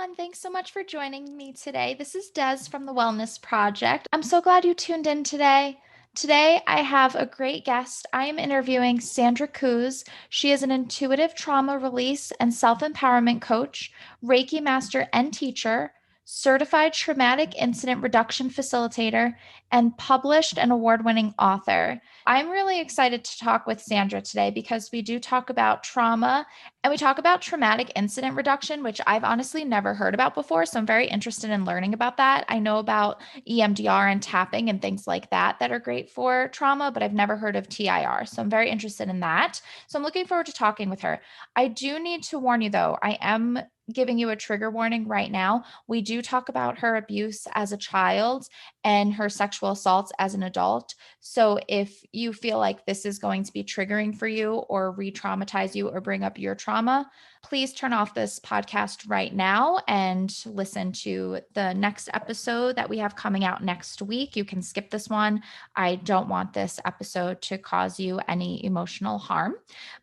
everyone. Thanks so much for joining me today. This is Des from the Wellness Project. I'm so glad you tuned in today. Today, I have a great guest. I am interviewing Sandra Cooze. She is an intuitive trauma release and self empowerment coach, Reiki Master and teacher, certified traumatic incident reduction facilitator, and published and award winning author. I'm really excited to talk with Sandra today because we do talk about trauma and we talk about traumatic incident reduction, which I've honestly never heard about before. So I'm very interested in learning about that. I know about EMDR and tapping and things like that that are great for trauma, but I've never heard of TIR. So I'm very interested in that. So I'm looking forward to talking with her. I do need to warn you though, I am giving you a trigger warning right now. We do talk about her abuse as a child and her sexual assaults as an adult. So if you feel like this is going to be triggering for you or re-traumatize you or bring up your trauma, please turn off this podcast right now and listen to the next episode that we have coming out next week. You can skip this one. I don't want this episode to cause you any emotional harm.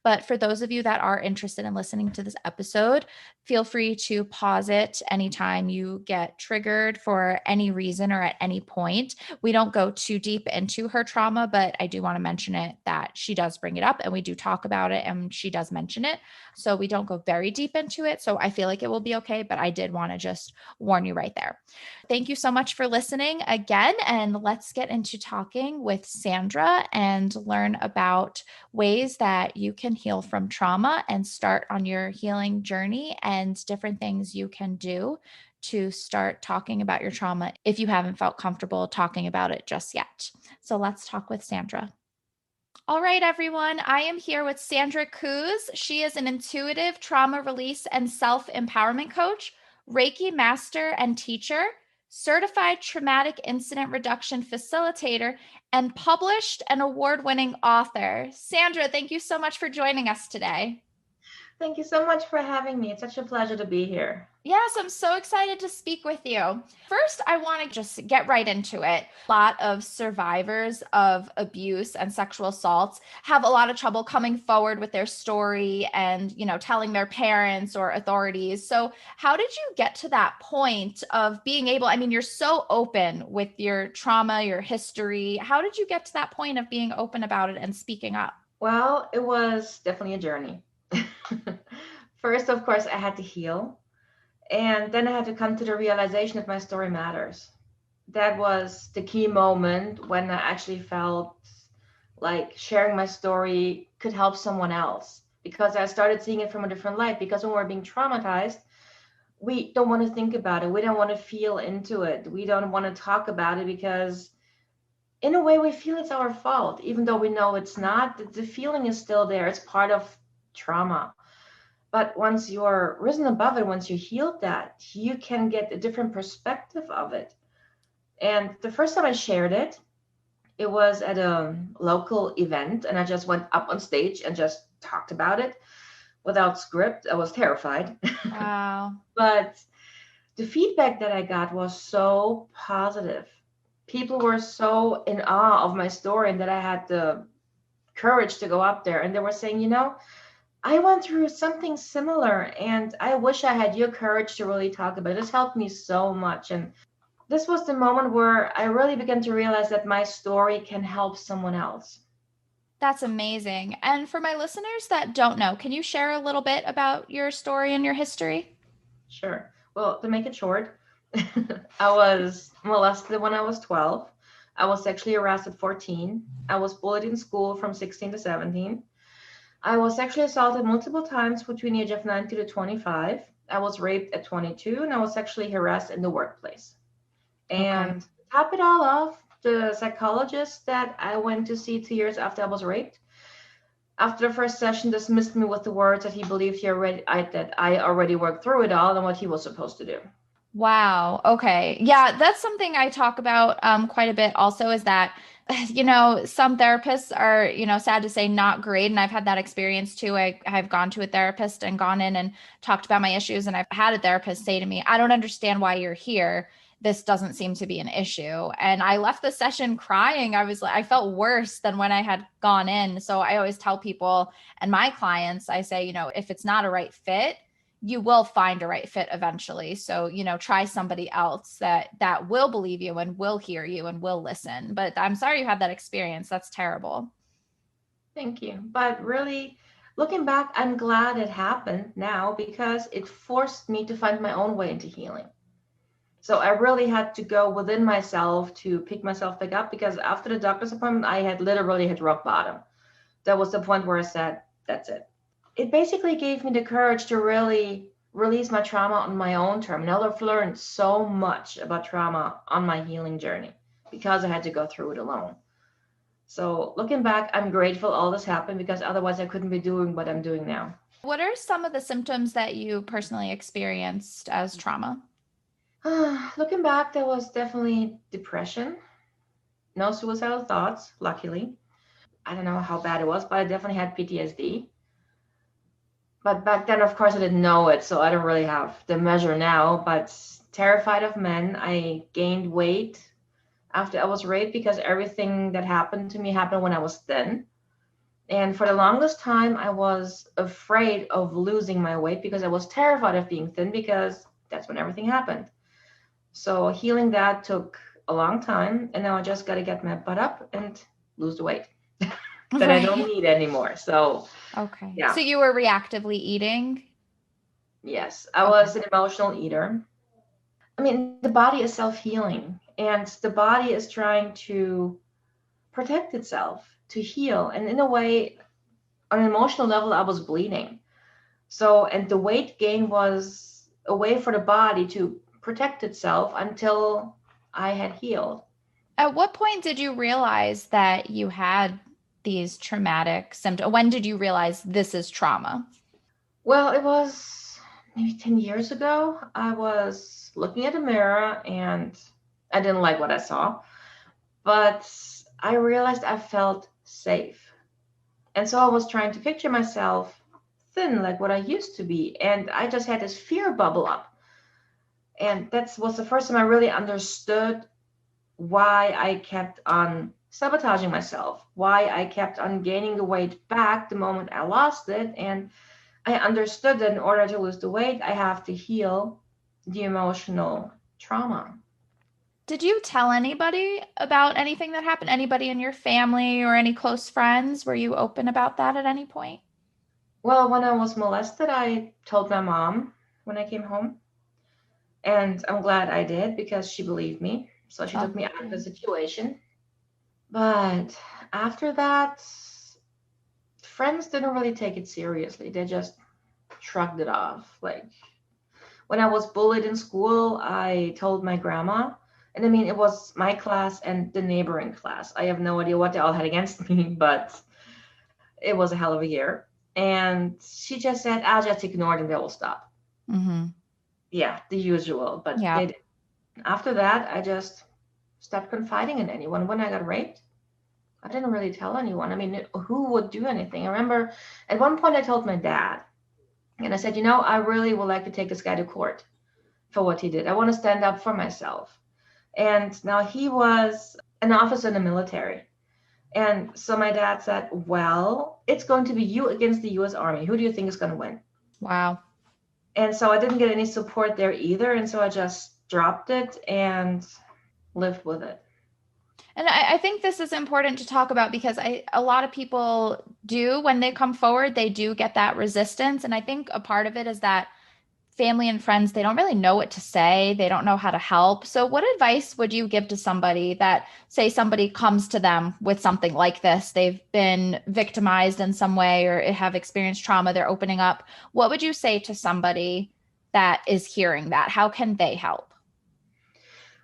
But for those of you that are interested in listening to this episode, feel free to pause it anytime you get triggered for any reason or at any point. We don't go too deep into her trauma, but I do want to mention it that she does bring it up and we do talk about it and she does mention it. So we don't go very deep into it. So I feel like it will be okay, but I did want to just warn you right there. Thank you so much for listening again. And let's get into talking with Sandra and learn about ways that you can heal from trauma and start on your healing journey and different things you can do to start talking about your trauma if you haven't felt comfortable talking about it just yet. So let's talk with Sandra. All right, everyone. I am here with Sandra Cooze. She is an intuitive trauma release and self empowerment coach, Reiki Master and teacher, certified traumatic incident reduction facilitator, and published and award winning author. Sandra, thank you so much for joining us today. Thank you so much for having me. It's such a pleasure to be here. Yes, I'm so excited to speak with you. First, I want to just get right into it. A lot of survivors of abuse and sexual assaults have a lot of trouble coming forward with their story and, telling their parents or authorities. So, how did you get to that point of being able, you're so open with your trauma, your history. How did you get to that point of being open about it and speaking up? Well, it was definitely a journey. First, of course, I had to heal. And then I had to come to the realization that my story matters. That was the key moment when I actually felt like sharing my story could help someone else because I started seeing it from a different light. Because when we're being traumatized, we don't want to think about it. We don't want to feel into it. We don't want to talk about it because, in a way, we feel it's our fault, even though we know it's not. The feeling is still there. It's part of trauma. But once you're risen above it, once you healed that, you can get a different perspective of it. And the first time I shared it, it was at a local event, and I just went up on stage and just talked about it without script. I was terrified. Wow. But the feedback that I got was so positive. People were so in awe of my story and that I had the courage to go up there. And they were saying, I went through something similar and I wish I had your courage to really talk about it. This helped me so much. And this was the moment where I really began to realize that my story can help someone else. That's amazing. And for my listeners that don't know, can you share a little bit about your story and your history? Sure. Well, to make it short, I was molested when I was 12. I was sexually harassed at 14. I was bullied in school from 16 to 17. I was sexually assaulted multiple times between the age of 19 to 25. I was raped at 22, and I was sexually harassed in the workplace. Okay. And to top it all off, the psychologist that I went to see 2 years after I was raped, after the first session, dismissed me with the words that he believed that I already worked through it all and what he was supposed to do. Wow. Okay. Yeah, that's something I talk about quite a bit also is that, some therapists are, sad to say not great. And I've had that experience too. I've gone to a therapist and gone in and talked about my issues. And I've had a therapist say to me, I don't understand why you're here. This doesn't seem to be an issue. And I left the session crying. I felt worse than when I had gone in. So I always tell people and my clients, I say, if it's not a right fit, you will find a right fit eventually. So, try somebody else that will believe you and will hear you and will listen. But I'm sorry you had that experience. That's terrible. Thank you. But really, looking back, I'm glad it happened now because it forced me to find my own way into healing. So I really had to go within myself to pick myself back up because after the doctor's appointment, I had literally hit rock bottom. That was the point where I said, that's it. It basically gave me the courage to really release my trauma on my own term. Now I've learned so much about trauma on my healing journey because I had to go through it alone. So looking back, I'm grateful all this happened because otherwise I couldn't be doing what I'm doing now. What are some of the symptoms that you personally experienced as trauma? Looking back, there was definitely depression, no suicidal thoughts, luckily. I don't know how bad it was, but I definitely had PTSD. But back then, of course, I didn't know it, so I don't really have the measure now. But terrified of men, I gained weight after I was raped because everything that happened to me happened when I was thin. And for the longest time, I was afraid of losing my weight because I was terrified of being thin because that's when everything happened. So healing that took a long time, and now I just got to get my butt up and lose the weight that I don't Right. need anymore. So Okay. yeah, So you were reactively eating? yes, I Okay. was an emotional eater. I mean, the body is self healing, and the body is trying to protect itself, to heal. And in a way, on an emotional level, I was bleeding. So, and the weight gain was a way for the body to protect itself until I had healed. At what point did you realize that you had these traumatic symptoms? When did you realize this is trauma? Well, it was maybe 10 years ago. I was looking at a mirror and I didn't like what I saw, but I realized I felt safe. And so I was trying to picture myself thin, like what I used to be. And I just had this fear bubble up. And that was the first time I really understood why I kept on sabotaging myself, why I kept on gaining the weight back the moment I lost it. And I understood that in order to lose the weight, I have to heal the emotional trauma. Did you tell anybody about anything that happened? Anybody in your family or any close friends? Were you open about that at any point? Well, when I was molested, I told my mom when I came home. And I'm glad I did because she believed me. So she took Oh, me out of the yeah. situation. But after that, friends didn't really take it seriously. They just shrugged it off. Like when I was bullied in school, I told my grandma. And I mean, it was my class and the neighboring class. I have no idea what they all had against me, but it was a hell of a year. And she just said, I'll just ignore them, they will stop. Mm-hmm. Yeah, the usual. But Yeah. after that, I just stopped confiding in anyone. When I got raped, I didn't really tell anyone. I mean, who would do anything? I remember at one point I told my dad, and I said, I really would like to take this guy to court for what he did. I want to stand up for myself. And now he was an officer in the military. And so my dad said, well, it's going to be you against the US Army. Who do you think is going to win? Wow. And so I didn't get any support there either. And so I just dropped it and lived with it. And I think this is important to talk about because a lot of people do, when they come forward, they do get that resistance. And I think a part of it is that family and friends, they don't really know what to say. They don't know how to help. So, what advice would you give to somebody that, say, somebody comes to them with something like this? They've been victimized in some way or have experienced trauma, they're opening up. What would you say to somebody that is hearing that? How can they help?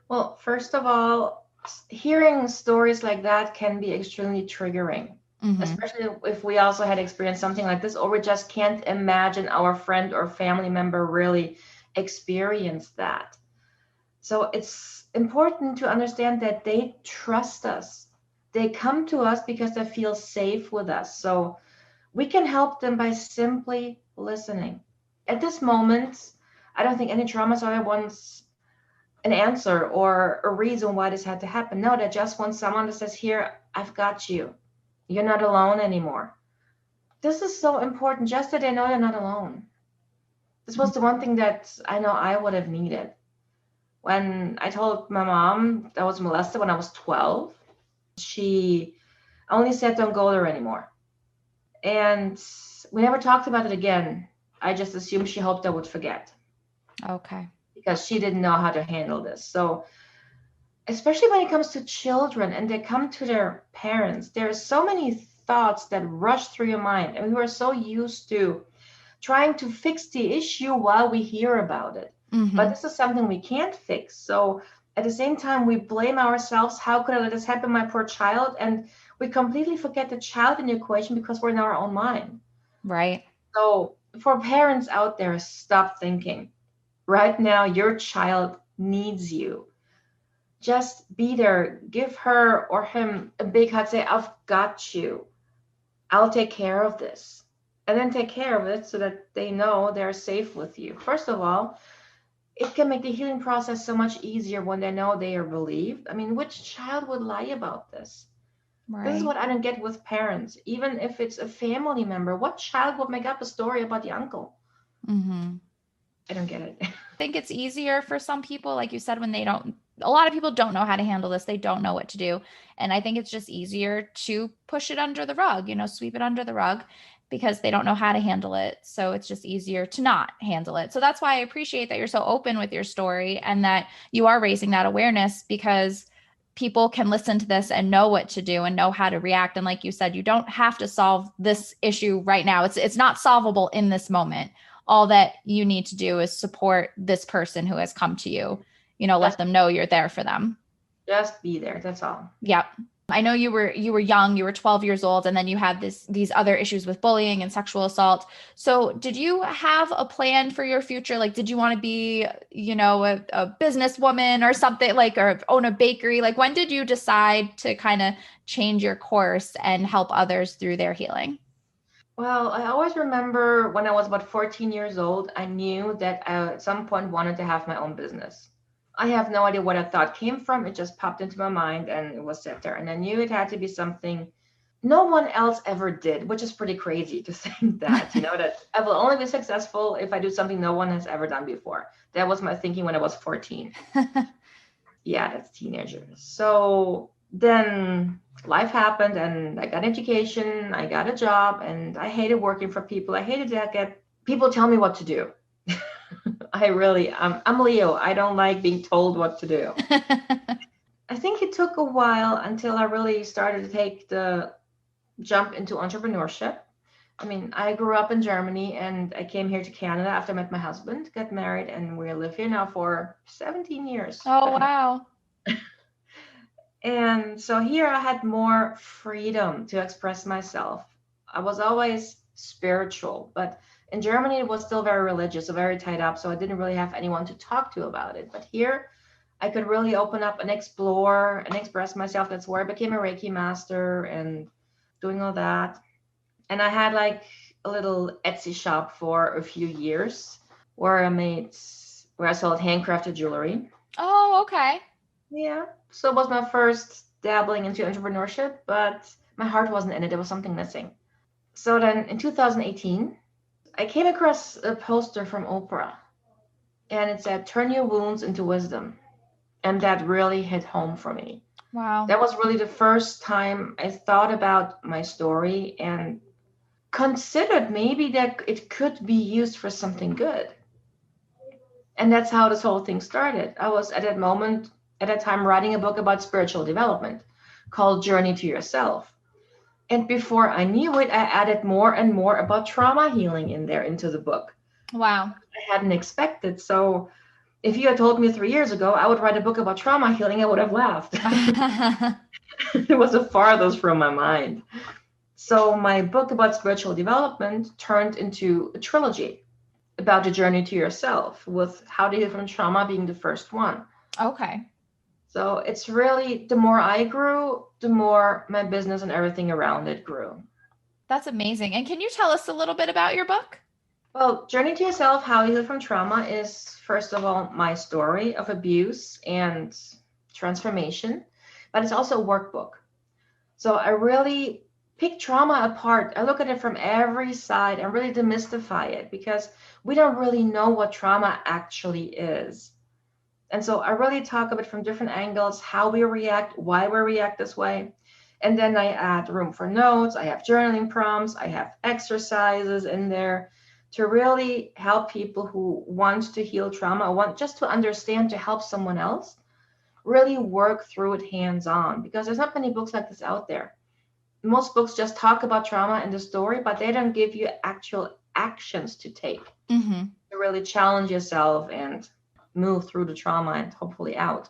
Well, first of all, hearing stories like that can be extremely triggering, Hmm. especially if we also had experienced something like this, or we just can't imagine our friend or family member really experienced that. So it's important to understand that they trust us. They come to us because they feel safe with us. So we can help them by simply listening. At this moment, I don't think any trauma survivor wants an answer or a reason why this had to happen. No, they just want someone that says, here, I've got you. You're not alone anymore. This is so important, just that they know they're not alone. This was the one thing that I know I would have needed. When I told my mom that I was molested when I was 12, she only said, don't go there anymore. And we never talked about it again. I just assumed she hoped I would forget Okay. because she didn't know how to handle this. So, especially when it comes to children and they come to their parents, there are so many thoughts that rush through your mind. And we were so used to trying to fix the issue while we hear about it. But Mm-hmm. this is something we can't fix. So at the same time, we blame ourselves. How could I let this happen, my poor child? And we completely forget the child in the equation because we're in our own mind. Right. So for parents out there, stop thinking. Right now, your child needs you. Just be there. Give her or him a big hug. Say, I've got you. I'll take care of this. And then take care of it so that they know they're safe with you. First of all, it can make the healing process so much easier when they know they are believed. I mean, which child would lie about this? This is Right. what I don't get with parents. Even if it's a family member, what child would make up a story about the uncle? Mm-hmm. I don't get it. Think it's easier for some people, like you said, when they don't, a lot of people don't know how to handle this. They don't know what to do. And I think it's just easier to push it under the rug, sweep it under the rug because they don't know how to handle it. So it's just easier to not handle it. So that's why I appreciate that you're so open with your story and that you are raising that awareness because people can listen to this and know what to do and know how to react. And like you said, you don't have to solve this issue right now. It's not solvable in this moment. All that you need to do is support this person who has come to you, let just them know you're there for them. just be there. That's all. Yep. I know you were young, you were 12 years old, and then you had these other issues with bullying and sexual assault. So did you have a plan for your future? Like, did you want to be, a businesswoman or something like, or own a bakery? Like, when did you decide to kind of change your course and help others through their healing? Well, I always remember when I was about 14 years old, I knew that I at some point wanted to have my own business. I have no idea what I thought came from. It just popped into my mind and it was set there. And I knew it had to be something no one else ever did, which is pretty crazy to think that, that I will only be successful if I do something no one has ever done before. That was my thinking when I was 14. Yeah, that's teenager. So then life happened and I got education, I got a job, and I hated working for people. I hated to get people tell me what to do. I'm Leo. I don't like being told what to do. I think it took a while until I really started to take the jump into entrepreneurship. I mean, I grew up in Germany and I came here to Canada after I met my husband, got married, and we live here now for 17 years. Oh, Funny. wow. And so here I had more freedom to express myself. I was always spiritual, but in Germany it was still very religious, so very tied up. So I didn't really have anyone to talk to about it. But here I could really open up and explore and express myself. That's where I became a Reiki Master and doing all that. And I had like a little Etsy shop for a few years where I sold handcrafted jewelry. Oh, okay. Yeah. So it was my first dabbling into entrepreneurship, but my heart wasn't in it. There was something missing. So then in 2018, I came across a poster from Oprah and it said, turn your wounds into wisdom. And that really hit home for me. Wow. That was really the first time I thought about my story and considered maybe that it could be used for something good. And that's how this whole thing started. I was at that time, writing a book about spiritual development called Journey to Yourself. And before I knew it, I added more and more about trauma healing in there into the book. Wow. I hadn't expected. So if you had told me 3 years ago I would write a book about trauma healing, I would have laughed. It was the farthest from my mind. So my book about spiritual development turned into a trilogy about the journey to yourself, with how to heal from trauma being the first one. Okay. So it's really, the more I grew, the more my business and everything around it grew. That's amazing. And can you tell us a little bit about your book? Well, Journey to Yourself, How to Heal from Trauma is, first of all, my story of abuse and transformation, but it's also a workbook. So I really pick trauma apart. I look at it from every side and really demystify it, because we don't really know what trauma actually is. And so I really talk about it from different angles, how we react, why we react this way. And then I add room for notes. I have journaling prompts. I have exercises in there to really help people who want to heal trauma, want just to understand, to help someone else really work through it hands on, because there's not many books like this out there. Most books just talk about trauma and the story, but they don't give you actual actions to take Mm-hmm. to really challenge yourself and move through the trauma and hopefully out.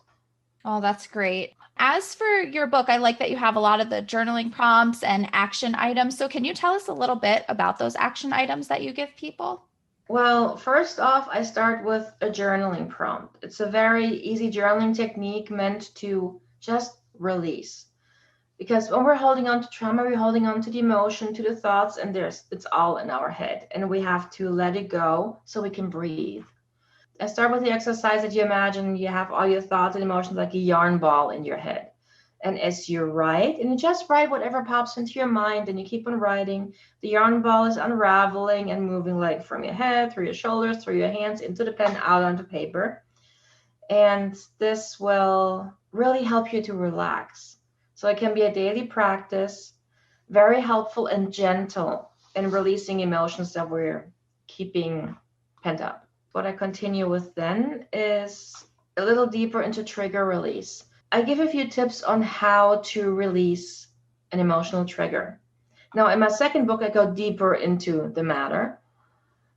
Oh, that's great. As for your book, I like that you have a lot of the journaling prompts and action items. So, can you tell us a little bit about those action items that you give people? Well, first off, I start with a journaling prompt. It's a very easy journaling technique meant to just release. Because when we're holding on to trauma, we're holding on to the emotion, to the thoughts, and it's all in our head. And we have to let it go so we can breathe. I start with the exercise that you imagine you have all your thoughts and emotions like a yarn ball in your head. And as you write, and you just write whatever pops into your mind, and you keep on writing, the yarn ball is unraveling and moving like from your head, through your shoulders, through your hands, into the pen, out onto paper. And this will really help you to relax. So it can be a daily practice, very helpful and gentle in releasing emotions that we're keeping pent up. What I continue with then is a little deeper into trigger release. I give a few tips on how to release an emotional trigger. Now, in my second book, I go deeper into the matter,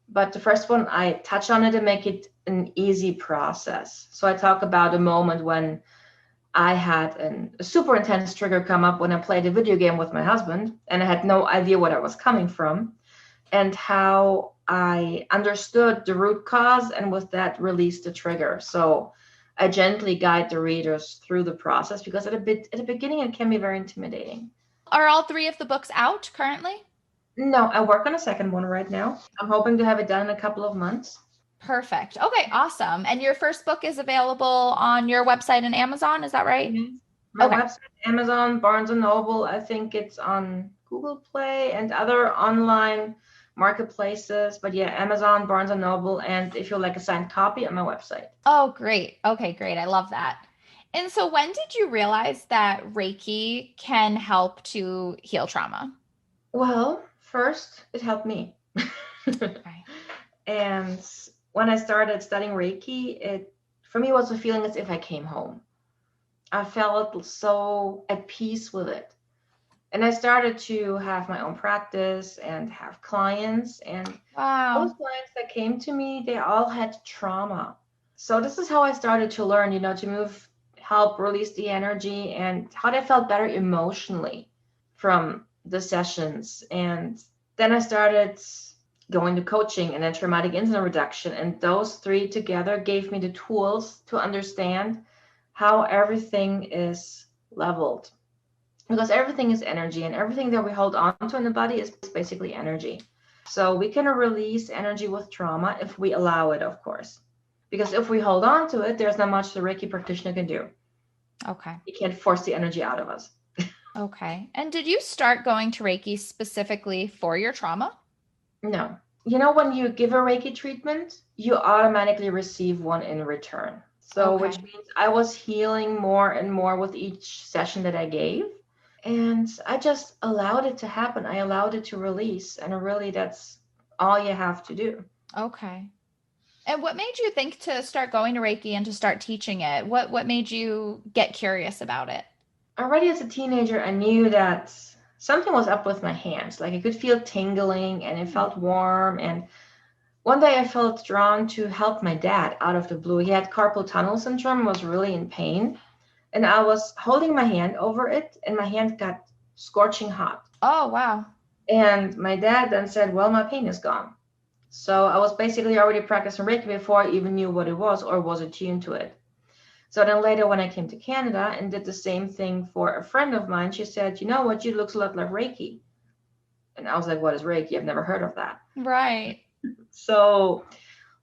but the first one, I touch on it and make it an easy process. So I talk about a moment when I had a super intense trigger come up when I played a video game with my husband, and I had no idea what it was coming from, and how I understood the root cause, and with that released the trigger. So I gently guide the readers through the process, because at the beginning it can be very intimidating. Are all three of the books out currently? No, I work on a second one right now. I'm hoping to have it done in a couple of months. Perfect. Okay, awesome. And your first book is available on your website and Amazon, is that right? Yes. My Okay. website, Amazon, Barnes and Noble. I think it's on Google Play and other online marketplaces. But yeah, Amazon, Barnes and Noble, and if you like a signed copy, on my website. Oh, great. Okay, great. I love that. And so when did you realize that Reiki can help to heal trauma? Well, first, it helped me. Okay. And when I started studying Reiki, it for me was a feeling as if I came home. I felt so at peace with it. And I started to have my own practice and have clients. And those Wow. clients that came to me, they all had trauma. So this is how I started to learn, to move, help release the energy, and how they felt better emotionally from the sessions. And then I started going to coaching and then traumatic incident reduction. And those three together gave me the tools to understand how everything is leveled, because everything is energy, and everything that we hold on to in the body is basically energy. So we can release energy with trauma if we allow it, of course. Because if we hold on to it, there's not much the Reiki practitioner can do. Okay. He can't force the energy out of us. Okay. And did you start going to Reiki specifically for your trauma? No. When you give a Reiki treatment, you automatically receive one in return. So, which Okay. means I was healing more and more with each session that I gave. And I just allowed it to happen. I allowed it to release. And really, that's all you have to do. Okay. And what made you think to start going to Reiki and to start teaching it? What made you get curious about it? Already as a teenager, I knew that something was up with my hands. Like I could feel tingling and it Hmm. felt warm. And one day I felt drawn to help my dad out of the blue. He had carpal tunnel syndrome, was really in pain. And I was holding my hand over it, and my hand got scorching hot. Oh, wow. And my dad then said, well, my pain is gone. So I was basically already practicing Reiki before I even knew what it was or was attuned to it. So then later, when I came to Canada and did the same thing for a friend of mine, she said, you know what, you look a lot like Reiki. And I was like, what is Reiki? I've never heard of that. Right. So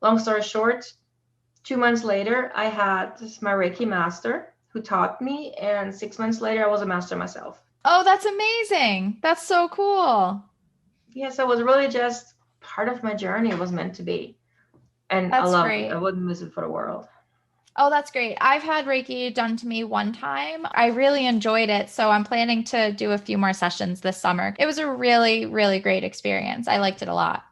long story short, 2 months later, I had my Reiki Master who taught me. And 6 months later, I was a master myself. Oh, that's amazing. That's so cool. Yeah, so it was really just part of my journey. It was meant to be. And I That's loved it. I great. wouldn't miss it for the world. Oh, that's great. I've had Reiki done to me one time. I really enjoyed it, so I'm planning to do a few more sessions this summer. It was a really, really great experience. I liked it a lot.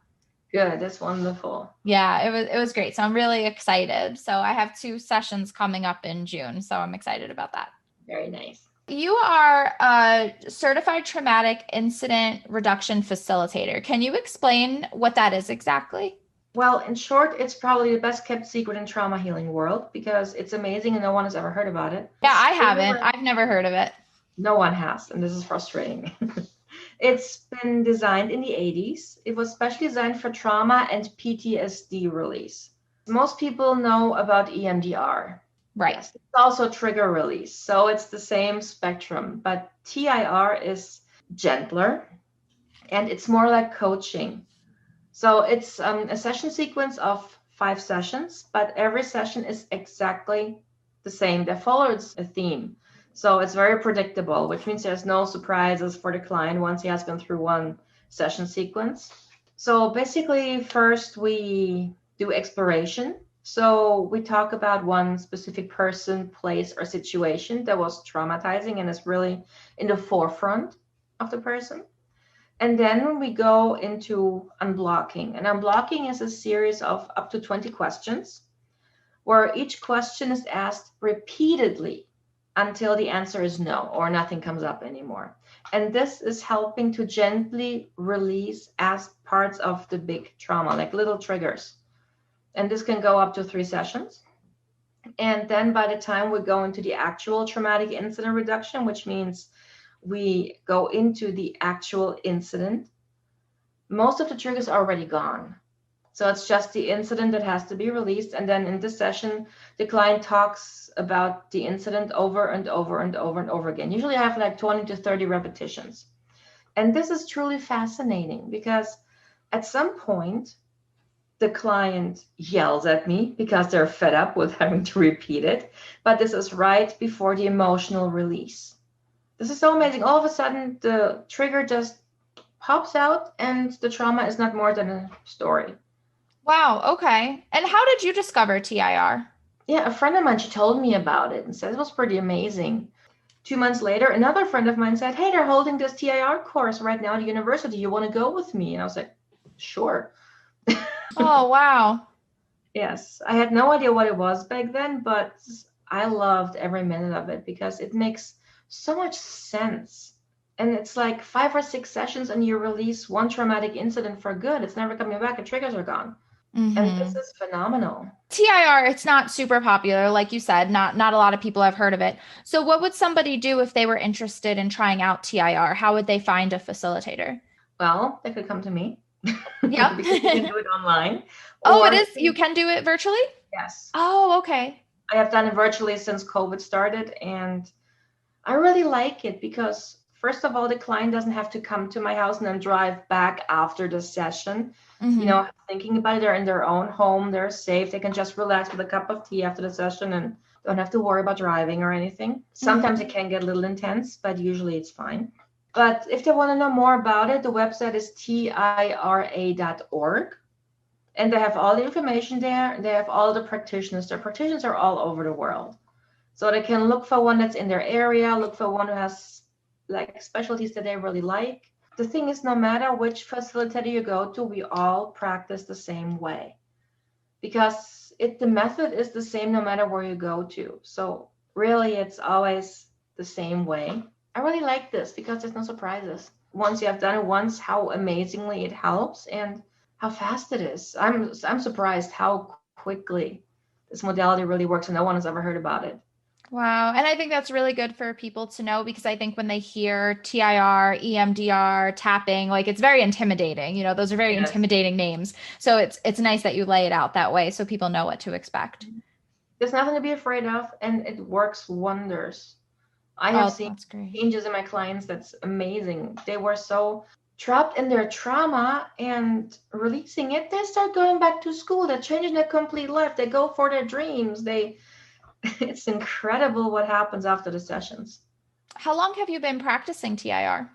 Good. That's wonderful. Yeah, it was great. So I'm really excited. So I have two sessions coming up in June, so I'm excited about that. Very nice. You are a certified traumatic incident reduction facilitator. Can you explain what that is exactly? Well, in short, it's probably the best kept secret in trauma healing world because it's amazing and no one has ever heard about it. Yeah, It's I trigger. haven't. I've never heard of it. No one has, and this is frustrating. It's been designed in the 80s. It was specially designed for trauma and PTSD release. Most people know about EMDR. Right. Yes, it's also trigger release. So it's the same spectrum, but TIR is gentler and it's more like coaching. So it's a session sequence of 5 sessions, but every session is exactly the same. They follow a theme. So it's very predictable, which means there's no surprises for the client once he has been through one session sequence. So basically, first we do exploration. So we talk about one specific person, place, or situation that was traumatizing and is really in the forefront of the person. And then we go into unblocking. And unblocking is a series of up to 20 questions where each question is asked repeatedly until the answer is no or nothing comes up anymore. And this is helping to gently release as parts of the big trauma, like little triggers. And this can go up to 3 sessions. And then by the time we go into the actual traumatic incident reduction, which means we go into the actual incident, most of the triggers are already gone. So it's just the incident that has to be released. And then in this session, the client talks about the incident over and over and over and over again. Usually I have like 20 to 30 repetitions. And this is truly fascinating because at some point, the client yells at me because they're fed up with having to repeat it. But this is right before the emotional release. This is so amazing. All of a sudden, the trigger just pops out and the trauma is not more than a story. Wow, okay. And how did you discover TIR? Yeah, a friend of mine, she told me about it and said it was pretty amazing. 2 months later, another friend of mine said, hey, they're holding this TIR course right now at the university. You want to go with me? And I was like, sure. Oh, wow. Yes, I had no idea what it was back then, but I loved every minute of it because it makes so much sense. And it's like 5 or 6 sessions and you release one traumatic incident for good. It's never coming back. The triggers are gone. And this Mm-hmm. is phenomenal. TIR, it's not super popular, like you said, not a lot of people have heard of it. So what would somebody do if they were interested in trying out TIR? How would they find a facilitator? Well, they could come to me Yep. because you can do it online Oh, it or is. You can do it virtually? yes, Oh, okay. I have done it virtually since COVID started, and I really like it because, first of all, the client doesn't have to come to my house and then drive back after the session. Hmm. Thinking about it, they're in their own home, they're safe, they can just relax with a cup of tea after the session and don't have to worry about driving or anything. Sometimes it Hmm. can get a little intense, but usually it's fine. But if they want to know more about it, the website is tira.org. And they have all the information there. They have all the practitioners. Their practitioners are all over the world. So they can look for one that's in their area, look for one who has like specialties that they really like. The thing is, no matter which facilitator you go to, we all practice the same way because the method is the same no matter where you go to. So really, it's always the same way. I really like this because there's no surprises. Once you have done it once, how amazingly it helps and how fast it is. I'm surprised how quickly this modality really works and no one has ever heard about it. Wow. And I think that's really good for people to know because I think when they hear TIR, EMDR, tapping, like it's very intimidating. Those are very Yes. intimidating names. So it's nice that you lay it out that way so people know what to expect. There's nothing to be afraid of, and it works wonders. I have Oh, seen that's great. changes in my clients that's amazing. They were so trapped in their trauma and releasing it, they start going back to school. They're changing their complete life. They go for their dreams. They it's incredible what happens after the sessions. How long have you been practicing TIR?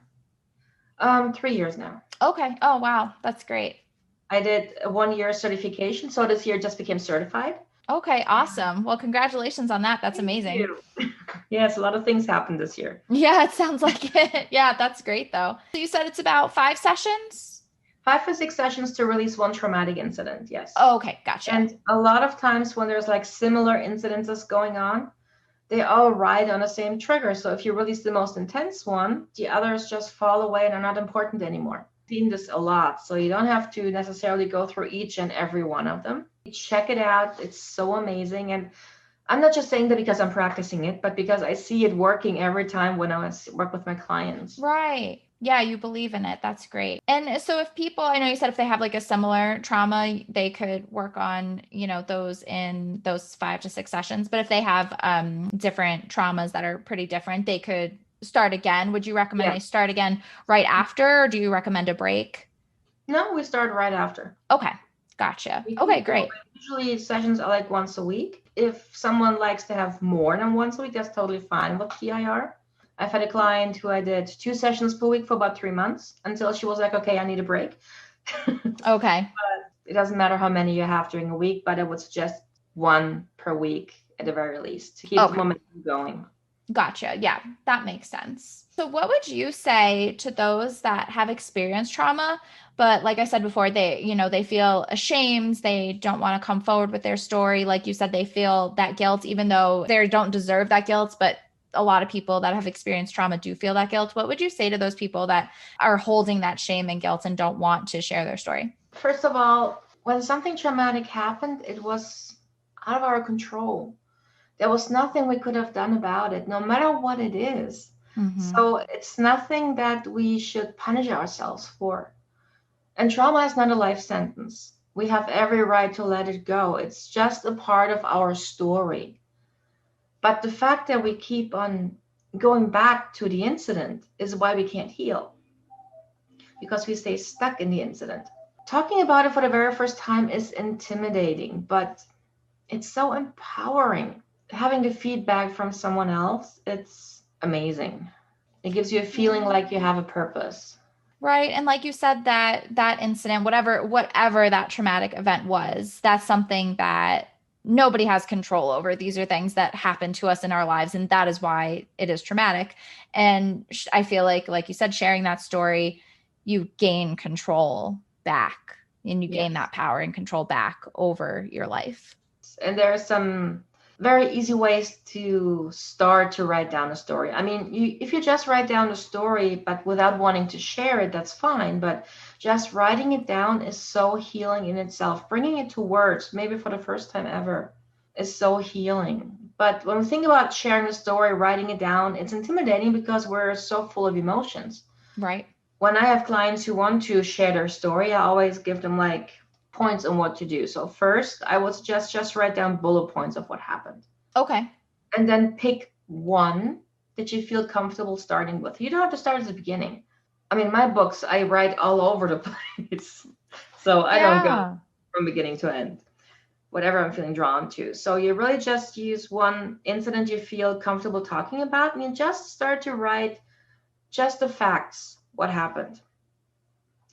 3 years now. Okay. Oh, wow. That's great. I did a 1 year certification, so this year just became certified. Okay, awesome. Well, congratulations on that. That's Thank amazing. you. Yes, a lot of things happened this year. Yeah, it sounds like it. Yeah, that's great though. So you said it's about 5 sessions? 5 or 6 sessions to release one traumatic incident, yes. Oh, okay, gotcha. And a lot of times when there's like similar incidences going on, they all ride on the same trigger. So if you release the most intense one, the others just fall away and are not important anymore. I've seen this a lot. So you don't have to necessarily go through each and every one of them. Check it out. It's so amazing. And I'm not just saying that because I'm practicing it, but because I see it working every time when I work with my clients. Right. Yeah, you believe in it. That's great. And so if people, I know you said if they have like a similar trauma, they could work on, those in those 5 to 6 sessions. But if they have different traumas that are pretty different, they could start again. Would you recommend Yeah. they start again right after, or do you recommend a break? No, we start right after. Okay. Gotcha. We Okay, keep going. great. Usually sessions are like once a week. If someone likes to have more than once a week, that's totally fine with TIR. I've had a client who I did 2 sessions per week for about 3 months until she was like, okay, I need a break. Okay. It doesn't matter how many you have during a week, but I would suggest one per week at the very least to keep the Okay. momentum going. Gotcha. Yeah, that makes sense. So, what would you say to those that have experienced trauma, but like I said before, they feel ashamed, they don't want to come forward with their story. Like you said, they feel that guilt, even though they don't deserve that guilt, but a lot of people that have experienced trauma do feel that guilt. What would you say to those people that are holding that shame and guilt and don't want to share their story? First of all, when something traumatic happened, it was out of our control. There was nothing we could have done about it, no matter what it is. Mm-hmm. So it's nothing that we should punish ourselves for. And trauma is not a life sentence. We have every right to let it go. It's just a part of our story. But the fact that we keep on going back to the incident is why we can't heal, because we stay stuck in the incident. Talking about it for the very first time is intimidating, but it's so empowering. Having the feedback from someone else, it's amazing. It gives you a feeling like you have a purpose. Right. And like you said, that incident, whatever that traumatic event was, that's something that nobody has control over. These are things that happen to us in our lives, and that is why it is traumatic. And I feel like you said, sharing that story, you gain control back, and you gain Yes. that power and control back over your life. And there are some very easy ways to start to write down a story. I mean, if you just write down a story, but without wanting to share it, that's fine. But just writing it down is so healing in itself. Bringing it to words, maybe for the first time ever, is so healing. But when we think about sharing a story, writing it down, it's intimidating because we're so full of emotions. Right. When I have clients who want to share their story, I always give them like points on what to do. So first, I would just write down bullet points of what happened, Okay. and then pick one that you feel comfortable starting with. You don't have to start at the beginning. I mean, my books, I write all over the place, so I don't go Yeah. from beginning to end. Whatever I'm feeling drawn to. So you really just use one incident you feel comfortable talking about, and you just start to write just the facts, what happened.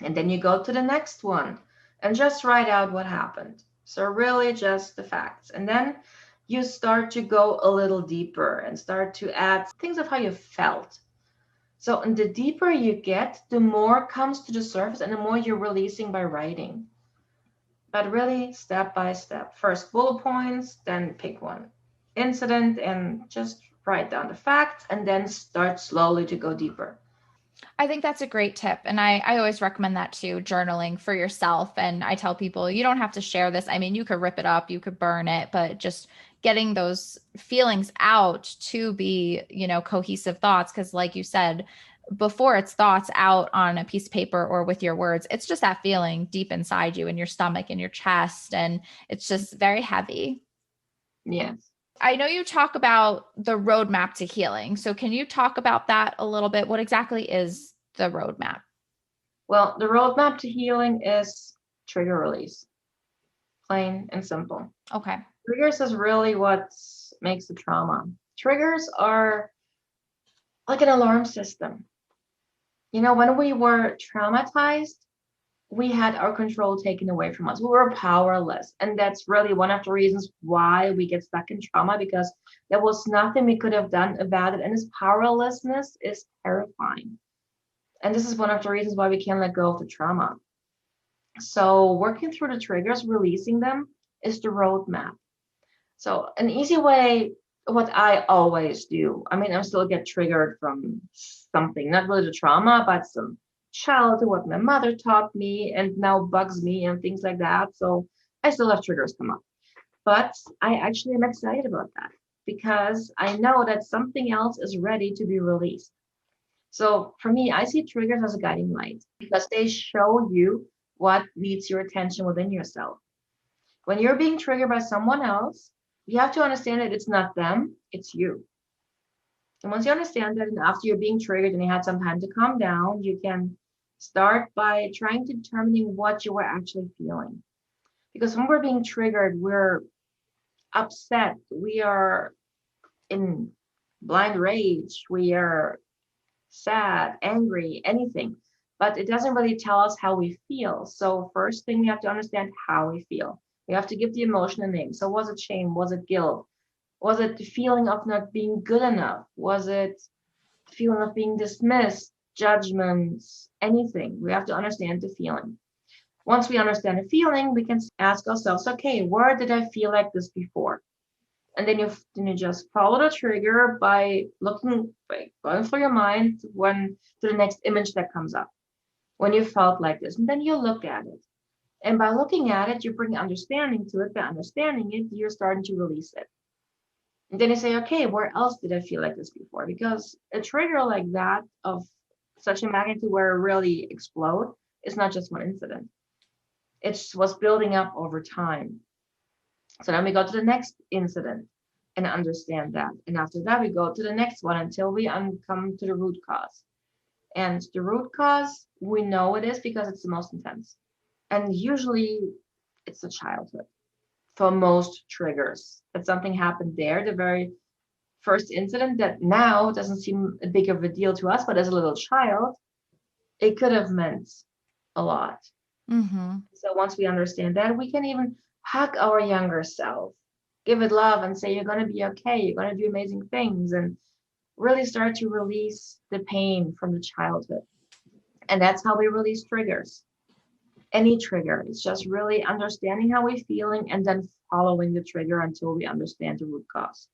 And then you go to the next one and just write out what happened. So, really, just the facts. And then you start to go a little deeper and start to add things of how you felt. So, and the deeper you get, the more comes to the surface and the more you're releasing by writing. But really, step by step. First, bullet points, then pick one incident and just write down the facts, and then start slowly to go deeper. I think that's a great tip. And I always recommend that too, journaling for yourself. And I tell people, you don't have to share this. I mean, you could rip it up, you could burn it, but just getting those feelings out to be, cohesive thoughts. Cause like you said, before it's thoughts out on a piece of paper or with your words, it's just that feeling deep inside you in your stomach and your chest. And it's just very heavy. Yes. I know you talk about the roadmap to healing. So can you talk about that a little bit? What exactly is the roadmap? Well, the roadmap to healing is trigger release, plain and simple. Okay. Triggers is really what makes the trauma. Triggers are like an alarm system. When we were traumatized, we had our control taken away from us. We were powerless. And that's really one of the reasons why we get stuck in trauma, because there was nothing we could have done about it. And this powerlessness is terrifying. And this is one of the reasons why we can't let go of the trauma. So working through the triggers, releasing them, is the roadmap. So an easy way, what I always do, I still get triggered from something, not really the trauma, but some childhood, what my mother taught me and now bugs me and things like that. So I still have triggers come up. But I actually am excited about that because I know that something else is ready to be released. So for me, I see triggers as a guiding light because they show you what needs your attention within yourself. When you're being triggered by someone else, you have to understand that it's not them, it's you. And once you understand that, and after you're being triggered and you had some time to calm down, you can start by trying to determining what you were actually feeling. Because when we're being triggered, we're upset, we are in blind rage, we are sad, angry, anything. But it doesn't really tell us how we feel. So first thing, we have to understand how we feel. We have to give the emotion a name. So was it shame? Was it guilt? Was it the feeling of not being good enough? Was it the feeling of being dismissed, judgments, anything? We have to understand the feeling. Once we understand the feeling, we can ask ourselves, okay, where did I feel like this before? And then you just follow the trigger by going through your mind to the next image that comes up when you felt like this. And then you look at it. And by looking at it, you bring understanding to it. By understanding it, you're starting to release it. And then you say, okay, where else did I feel like this before? Because a trigger like that of such a magnitude where it really explode is not just one incident. It's what's building up over time. So then we go to the next incident and understand that. And after that, we go to the next one until we come to the root cause. And the root cause, we know it is because it's the most intense. And usually it's the childhood for most triggers. That something happened there, the very first incident that now doesn't seem a big of a deal to us, but as a little child, it could have meant a lot. Mm-hmm. So once we understand that, we can even hug our younger self, give it love and say, you're going to be okay. You're going to do amazing things, and really start to release the pain from the childhood. And that's how we release triggers. Any trigger, it's just really understanding how we're feeling and then following the trigger until we understand the root cause.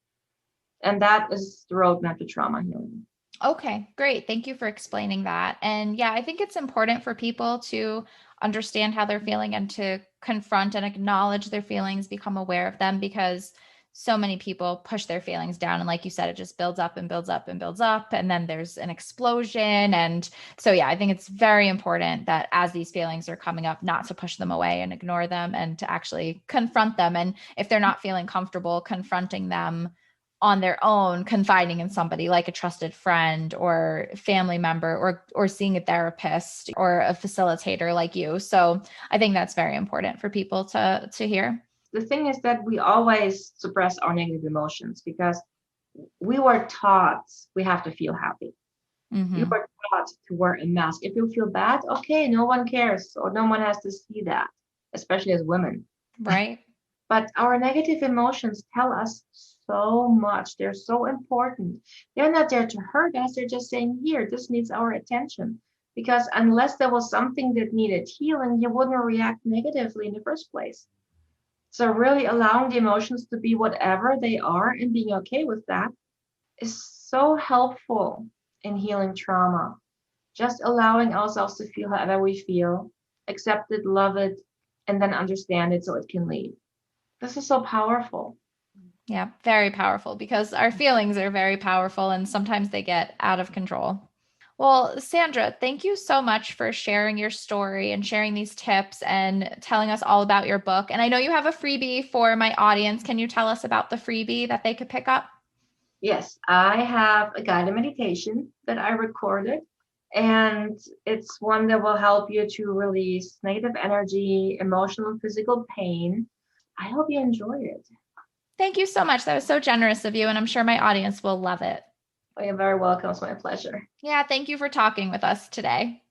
And that is the roadmap to trauma healing. Okay, great. Thank you for explaining that. And yeah, I think it's important for people to understand how they're feeling and to confront and acknowledge their feelings, become aware of them, because so many people push their feelings down. And like you said, it just builds up and builds up and builds up. And then there's an explosion. And so, yeah, I think it's very important that as these feelings are coming up, not to push them away and ignore them and to actually confront them. And if they're not feeling comfortable confronting them on their own, confiding in somebody like a trusted friend or family member, or seeing a therapist or a facilitator like you. So I think that's very important for people to hear. The thing is that we always suppress our negative emotions because we were taught we have to feel happy. You Mm-hmm. were taught to wear a mask. If you feel bad, okay, no one cares or no one has to see that, especially as women. Right. But our negative emotions tell us so much. They're so important. They're not there to hurt us. They're just saying, here, this needs our attention. Because unless there was something that needed healing, you wouldn't react negatively in the first place. So really allowing the emotions to be whatever they are and being okay with that is so helpful in healing trauma. Just allowing ourselves to feel however we feel, accept it, love it, and then understand it so it can leave. This is so powerful. Yeah, very powerful, because our feelings are very powerful and sometimes they get out of control. Well, Sandra, thank you so much for sharing your story and sharing these tips and telling us all about your book. And I know you have a freebie for my audience. Can you tell us about the freebie that they could pick up? Yes, I have a guided meditation that I recorded, and it's one that will help you to release negative energy, emotional and physical pain. I hope you enjoy it. Thank you so much. That was so generous of you, and I'm sure my audience will love it. Oh, you're very welcome. It's my pleasure. Yeah, thank you for talking with us today.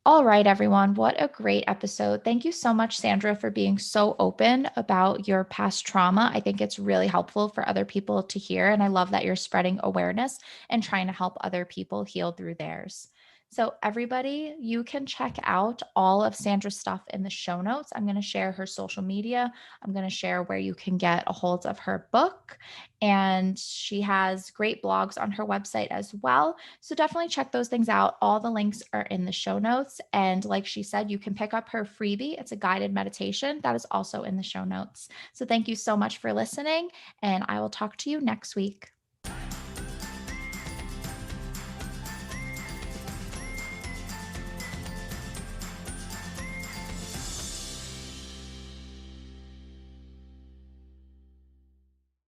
All right, everyone. What a great episode. Thank you so much, Sandra, for being so open about your past trauma. I think it's really helpful for other people to hear. And I love that you're spreading awareness and trying to help other people heal through theirs. So, everybody, you can check out all of Sandra's stuff in the show notes. I'm going to share her social media. I'm going to share where you can get a hold of her book. And she has great blogs on her website as well. So definitely check those things out. All the links are in the show notes. And like she said, you can pick up her freebie. It's a guided meditation that is also in the show notes. So thank you so much for listening, and I will talk to you next week.